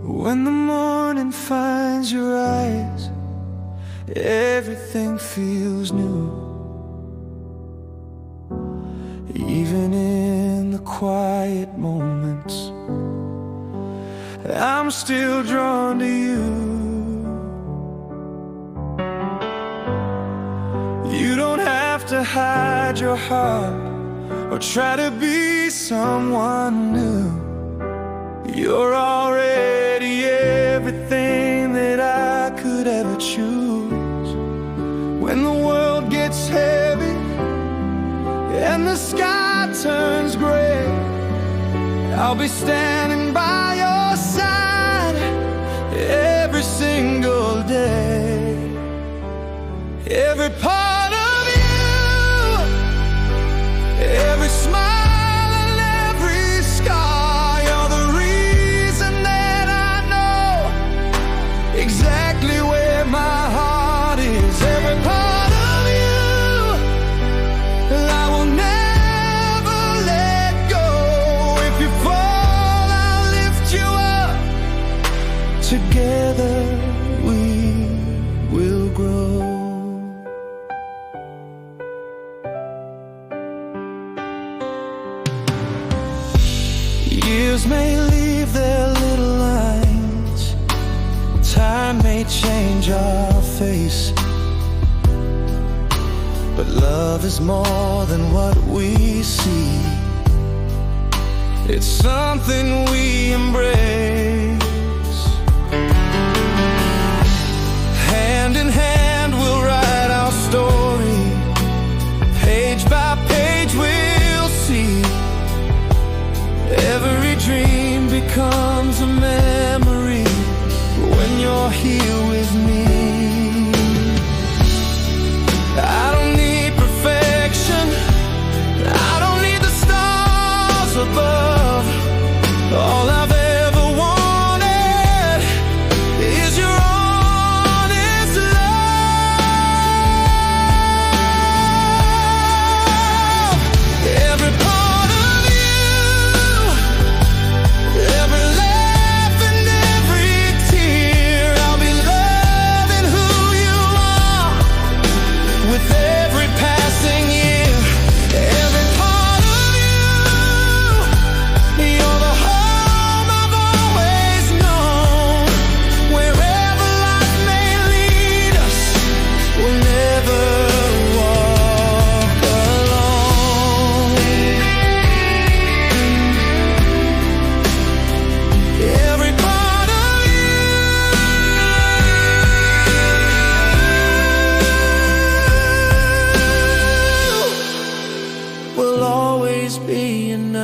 When the morning finds your eyes, everything feels new. Even in the quiet moments, I'm still drawn to you. You don't have to hide your heart or try to be someone new. You're already everything that I could ever choose. When the world gets heavy and the sky turns gray, I'll be standing by your side every single day. Every part of you, every smile and every scar, you're the reason that I know exactly where my heart is. Every part of you, I will never let go. If you fall, I'll lift you up. Together we will grow. Years may leave their little lines, time may change our face, but love is more than what we see. It's something we embrace. Hand in hand we'll write our story. Page by page we'll see. Every dream becomes a memory when you're here with me. I don't need perfection, I don't need the stars above. All I've ever wanted is your honest love. Every part of you, every laugh and every tear, I'll be loving who you are with every passing year. Every part of you, you're the home I've always known. Wherever life may lead us, we'll never walk alone. Every part of you will always be enough.